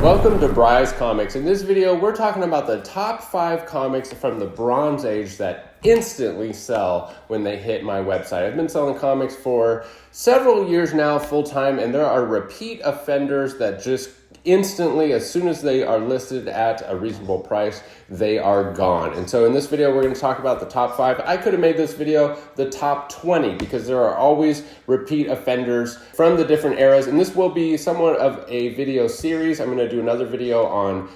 Welcome to Bry's Comics. In this video, we're talking about the top 5 comics from the Bronze Age that instantly sell when they hit my website. I've been selling comics for several years now, full-time, and there are repeat offenders that just instantly, as soon as they are listed at a reasonable price, they are gone. And so in this video, we're going to talk about the top 5. I could have made this video the top 20 because there are always repeat offenders from the different eras. And this will be somewhat of a video series. I'm going to do another video on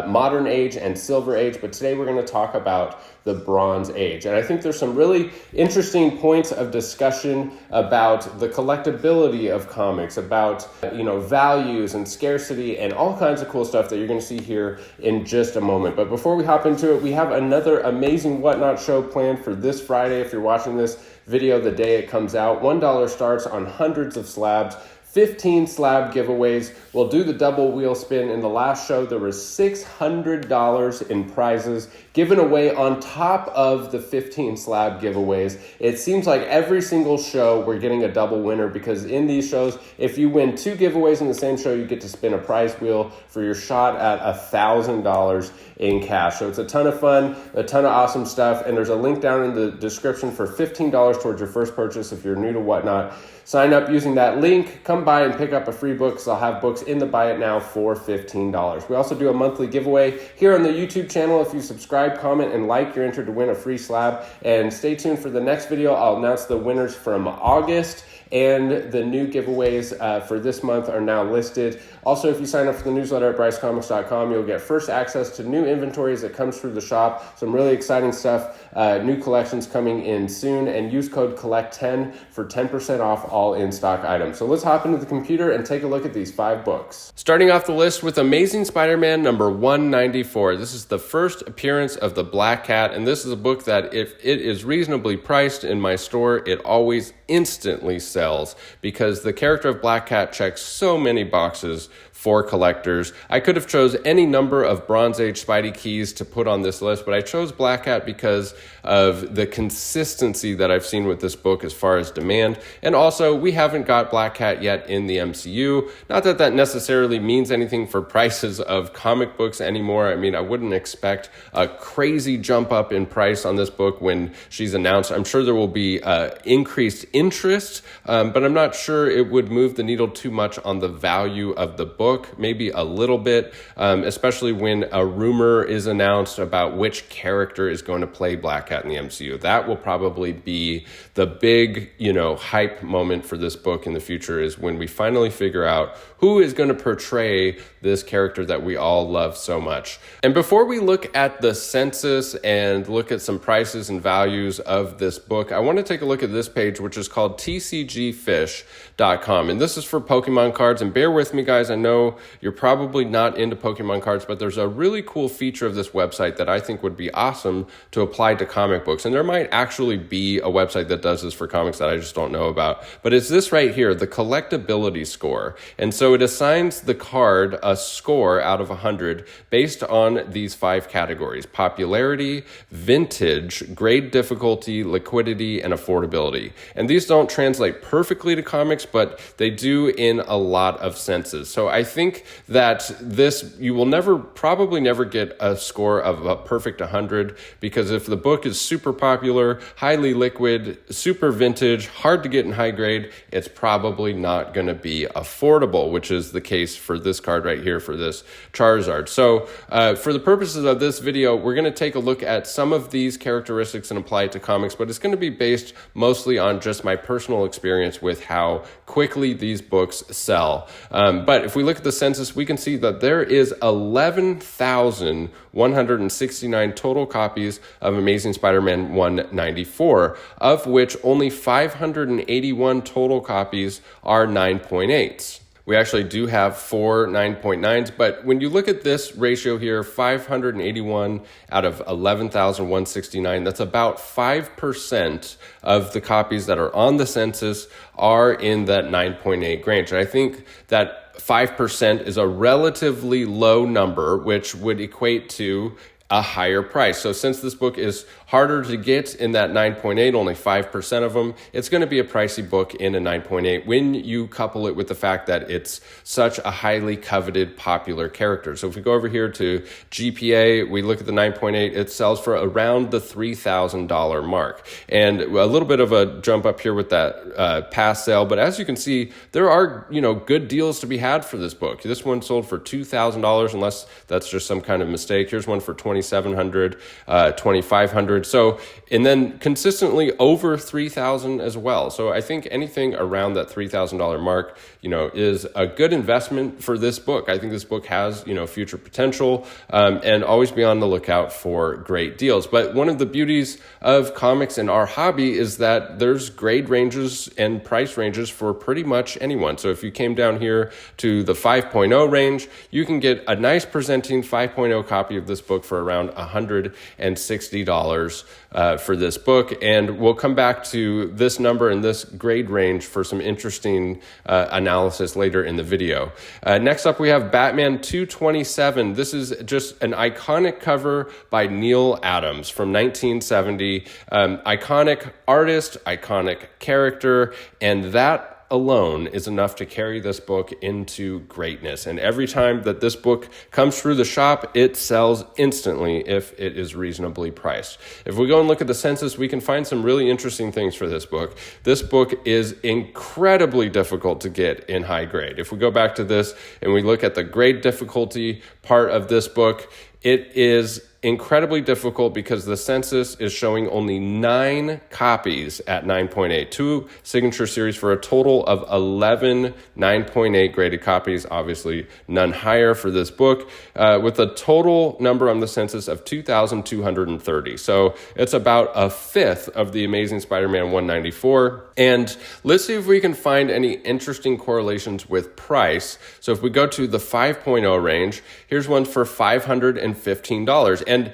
modern age and silver age, but today we're going to talk about the Bronze Age. And I think there's some really interesting points of discussion about the collectability of comics, about values and scarcity and all kinds of cool stuff that you're going to see here in just a moment. But before we hop into it, we have another amazing Whatnot show planned for this Friday. If you're watching this video the day it comes out, $1 starts on hundreds of slabs. 15 slab giveaways. We'll do the double wheel spin. In the last show, there was $600 in prizes given away on top of the 15 slab giveaways. It seems like every single show we're getting a double winner because in these shows, if you win 2 giveaways in the same show, you get to spin a prize wheel for your shot at $1,000 in cash. So it's a ton of fun, a ton of awesome stuff, and there's a link down in the description for $15 towards your first purchase if you're new to Whatnot. Sign up using that link. Come by and pick up a free book because I'll have books in the Buy It Now for $15. We also do a monthly giveaway here on the YouTube channel. If you subscribe, comment, and like, you're entered to win a free slab. And stay tuned for the next video. I'll announce the winners from August, and the new giveaways for this month are now listed. Also, if you sign up for the newsletter at brycecomics.com, you'll get first access to new inventory as it comes through the shop. Some really exciting stuff, new collections coming in soon, and use code COLLECT10 for 10% off all in-stock items. So let's hop into the computer and take a look at these 5 books. Starting off the list with Amazing Spider-Man number 194. This is the first appearance of the Black Cat, and this is a book that if it is reasonably priced in my store, it always instantly sells because the character of Black Cat checks so many boxes for collectors. I could have chose any number of Bronze Age Spidey keys to put on this list, but I chose Black Cat because of the consistency that I've seen with this book as far as demand. And also, we haven't got Black Cat yet in the MCU. Not that that necessarily means anything for prices of comic books anymore. I mean, I wouldn't expect a crazy jump up in price on this book when she's announced. I'm sure there will be increased interest, but I'm not sure it would move the needle too much on the value of the book. Maybe a little bit, especially when a rumor is announced about which character is going to play Black Cat in the MCU. That will probably be the big, hype moment for this book in the future, is when we finally figure out who is going to portray this character that we all love so much. And before we look at the census and look at some prices and values of this book, I want to take a look at this page, which is called tcgfish.com. And this is for Pokemon cards. And bear with me, guys. I know you're probably not into Pokemon cards, but there's a really cool feature of this website that I think would be awesome to apply to comic books. And there might actually be a website that does this for comics that I just don't know about. But it's this right here, the collectability score. And so it assigns the card a score out of 100 based on these 5 categories: popularity, vintage, grade difficulty, liquidity, and affordability. And these don't translate perfectly to comics, but they do in a lot of senses. So I think that you will probably never get a score of a perfect 100, because if the book is super popular, highly liquid, super vintage, hard to get in high grade, it's probably not going to be affordable, which is the case for this card right here, for this Charizard. So for the purposes of this video, we're going to take a look at some of these characteristics and apply it to comics, but it's going to be based mostly on just my personal experience with how quickly these books sell. But if we look at the census, we can see that there is 11,169 total copies of Amazing Spider-Man 194, of which only 581 total copies are 9.8s. We actually do have 4 9.9s, but when you look at this ratio here, 581 out of 11,169, that's about 5% of the copies that are on the census are in that 9.8 range. And I think that 5% is a relatively low number, which would equate to a higher price. So since this book is harder to get in that 9.8, only 5% of them, it's going to be a pricey book in a 9.8 when you couple it with the fact that it's such a highly coveted, popular character. So if we go over here to GPA, we look at the 9.8, it sells for around the $3,000 mark. And a little bit of a jump up here with that past sale, but as you can see, there are, good deals to be had for this book. This one sold for $2,000, unless that's just some kind of mistake. Here's one for $2,700, $2,500. So, and then consistently over $3,000 as well. So I think anything around that $3,000 mark, is a good investment for this book. I think this book has, future potential, and always be on the lookout for great deals. But one of the beauties of comics in our hobby is that there's grade ranges and price ranges for pretty much anyone. So if you came down here to the 5.0 range, you can get a nice presenting 5.0 copy of this book for around $160 for this book. And we'll come back to this number and this grade range for some interesting analysis later in the video. Next up, we have Batman 227. This is just an iconic cover by Neil Adams from 1970. Iconic artist, iconic character, and that alone is enough to carry this book into greatness. And every time that this book comes through the shop, it sells instantly if it is reasonably priced. If we go and look at the Census, we can find some really interesting things for this book. This book is incredibly difficult to get in high grade. If we go back to this and we look at the grade difficulty part of this book, it is incredibly difficult because the Census is showing only 9 copies at 9.8, 2 signature series for a total of 11 9.8 graded copies, obviously none higher for this book, with a total number on the Census of 2,230. So it's about a fifth of the Amazing Spider-Man 194. And let's see if we can find any interesting correlations with price. So if we go to the 5.0 range, here's one for $515. And,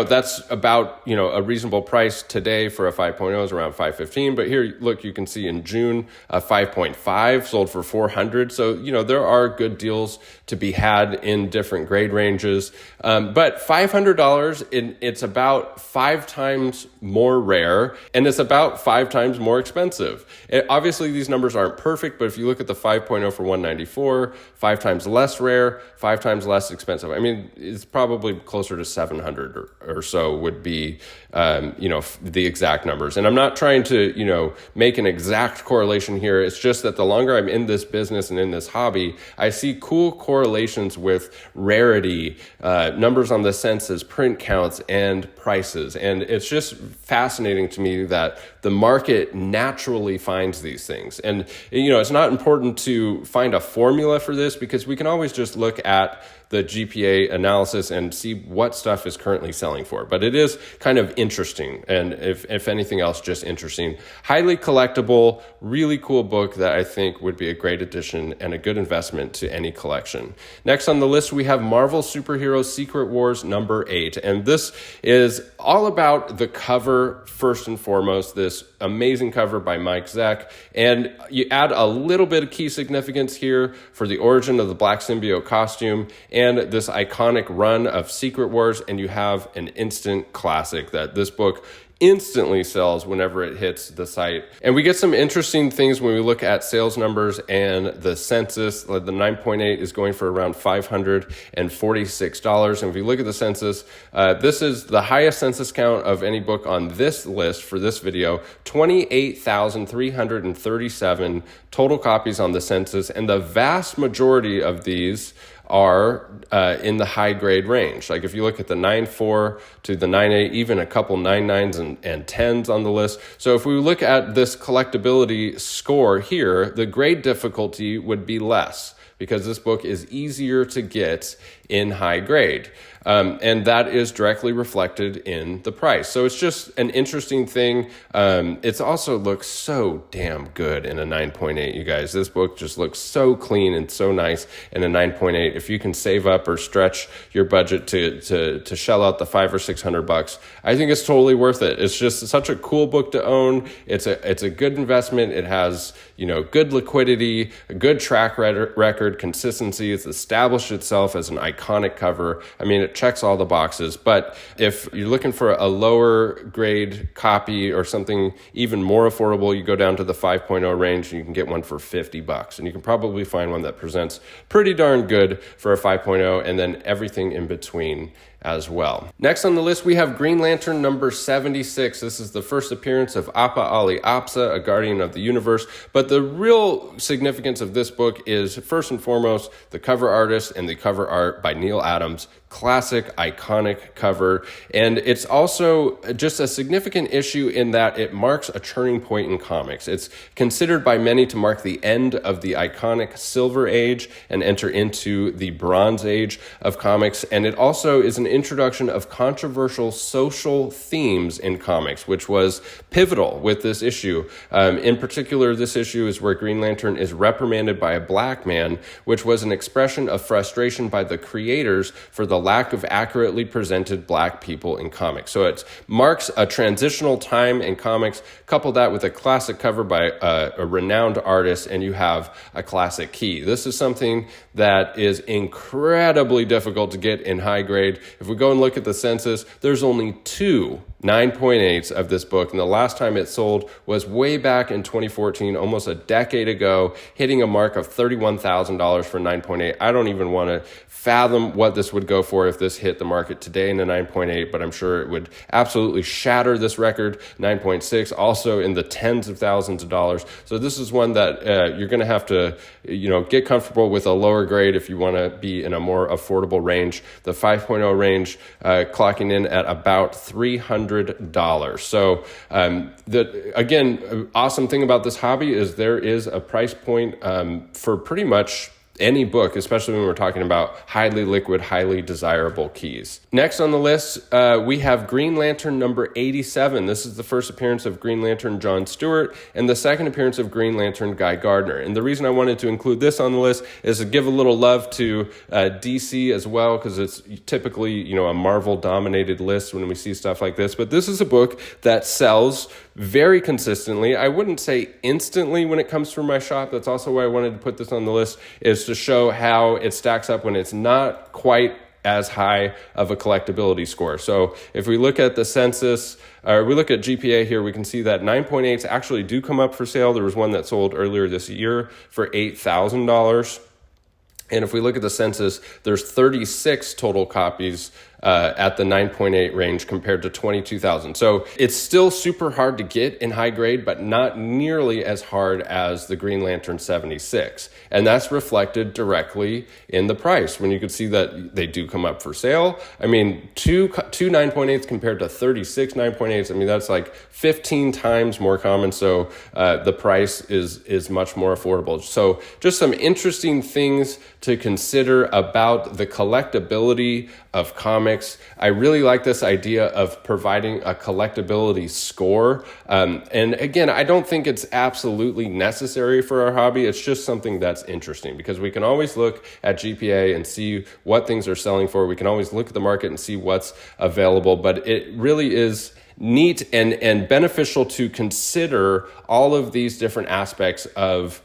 that's about, a reasonable price today for a 5.0 is around $515. But here, look, you can see in June, a 5.5 sold for $400. So, there are good deals to be had in different grade ranges. But $500, it's about 5 times more rare, and it's about 5 times more expensive. Obviously, these numbers aren't perfect, but if you look at the 5.0 for 194, 5 times less rare, 5 times less expensive. I mean, it's probably closer to 700 or so would be, the exact numbers. And I'm not trying to, make an exact correlation here. It's just that the longer I'm in this business and in this hobby, I see cool correlations with rarity, numbers on the Census, print counts, and prices. And it's just fascinating to me that the market naturally finds these things. And, it's not important to find a formula for this because we can always just look at the GPA analysis and see what stuff is currently selling for. But it is kind of interesting, and if anything else, just interesting. Highly collectible, really cool book that I think would be a great addition and a good investment to any collection. Next on the list, we have Marvel Superhero Secret Wars number 8. And this is all about the cover first and foremost, this amazing cover by Mike Zeck. And you add a little bit of key significance here for the origin of the Black Symbiote costume and this iconic run of Secret Wars, and you have an instant classic that this book instantly sells whenever it hits the site. And we get some interesting things when we look at sales numbers and the Census. The 9.8 is going for around $546. And if you look at the Census, this is the highest Census count of any book on this list for this video, 28,337 total copies on the Census. And the vast majority of these are in the high grade range. Like if you look at the 9.4 to the 9.8, even a couple 9.9s and 10s on the list. So if we look at this collectability score here, the grade difficulty would be less because this book is easier to get in high grade. And that is directly reflected in the price. So it's just an interesting thing. It also looks so damn good in a 9.8, you guys. This book just looks so clean and so nice in a 9.8. If you can save up or stretch your budget to shell out the $500 or $600, I think it's totally worth it. It's just such a cool book to own. It's a good investment. It has, good liquidity, a good track record, consistency. It's established itself as an iconic cover. I mean, it checks all the boxes. But if you're looking for a lower grade copy or something even more affordable, you go down to the 5.0 range and you can get one for $50. And you can probably find one that presents pretty darn good for a 5.0, and then everything in between as well. Next on the list, we have Green Lantern number 76. This is the first appearance of Appa Ali Apsa, a guardian of the universe. But the real significance of this book is, first and foremost, the cover artist and the cover art by Neil Adams. Classic, iconic cover. And it's also just a significant issue in that it marks a turning point in comics. It's considered by many to mark the end of the iconic Silver Age and enter into the Bronze Age of comics. And it also is an introduction of controversial social themes in comics, which was pivotal with this issue. In particular, this issue is where Green Lantern is reprimanded by a black man, which was an expression of frustration by the creators for the lack of accurately presented black people in comics. So it marks a transitional time in comics. Couple that with a classic cover by a renowned artist, and you have a classic key. This is something that is incredibly difficult to get in high grade. If we go and look at the Census, there's only 2 9.8s of this book, and the last time it sold was way back in 2014, almost a decade ago, hitting a mark of $31,000 for 9.8. I don't even want to fathom what this would go for if this hit the market today in a 9.8, but I'm sure it would absolutely shatter this record. 9.6, also in the tens of thousands of dollars. So this is one that you're going to have to, get comfortable with a lower grade if you want to be in a more affordable range. The 5.0 range clocking in at about $300. So again, awesome thing about this hobby is there is a price point for pretty much any book, especially when we're talking about highly liquid, highly desirable keys. Next on the list, we have Green Lantern number 87. This is the first appearance of Green Lantern John Stewart and the second appearance of Green Lantern Guy Gardner. And the reason I wanted to include this on the list is to give a little love to DC as well, because it's typically, a Marvel-dominated list when we see stuff like this. But this is a book that sells very consistently. I wouldn't say instantly when it comes from my shop. That's also why I wanted to put this on the list, is to show how it stacks up when it's not quite as high of a collectability score. So if we look at the Census, or we look at GPA here, we can see that 9.8s actually do come up for sale. There was one that sold earlier this year for $8,000. And if we look at the Census, there's 36 total copies at the 9.8 range compared to 22,000. So it's still super hard to get in high grade, but not nearly as hard as the Green Lantern 76. And that's reflected directly in the price when you could see that they do come up for sale. I mean, two 9.8s compared to 36 9.8s. I mean, that's like 15 times more common. So the price is much more affordable. So just some interesting things to consider about the collectability of comics. I really like this idea of providing a collectability score. And again, I don't think it's absolutely necessary for our hobby. It's just something that's interesting because we can always look at GPA and see what things are selling for. We can always look at the market and see what's available, but it really is neat and beneficial to consider all of these different aspects of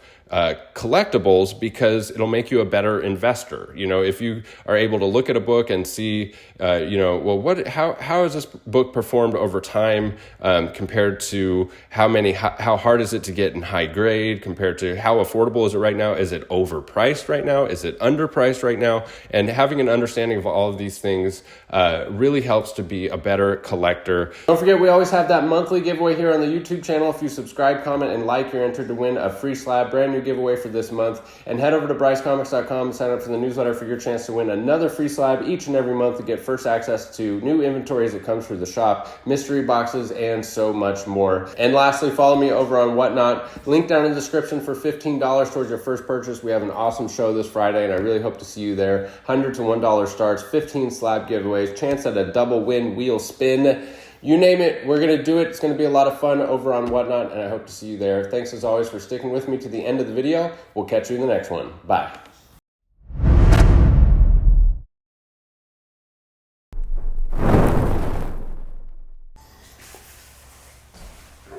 collectibles, because it'll make you a better investor. If you are able to look at a book and see, how has this book performed over time compared to how hard is it to get in high grade, compared to how affordable is it right now? Is it overpriced right now? Is it underpriced right now? And having an understanding of all of these things really helps to be a better collector. Don't forget, we always have that monthly giveaway here on the YouTube channel. If you subscribe, comment, and like, you're entered to win a free slab, brand new giveaway for this month. And head over to BryceComics.com and sign up for the newsletter for your chance to win another free slab each and every month to get first access to new inventory as it comes through the shop, mystery boxes, and so much more. And lastly, follow me over on Whatnot. Link down in the description for $15 towards your first purchase. We have an awesome show this Friday, and I really hope to see you there. $100 to $1 starts, 15 slab giveaways, chance at a double win wheel spin. You name it, we're going to do it. It's going to be a lot of fun over on Whatnot, and I hope to see you there. Thanks as always for sticking with me to the end of the video. We'll catch you in the next one. Bye.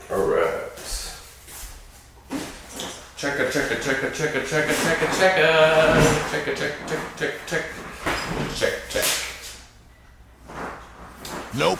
All right. Checka, checka, checka, checka, checka, checka, checka, check. Nope.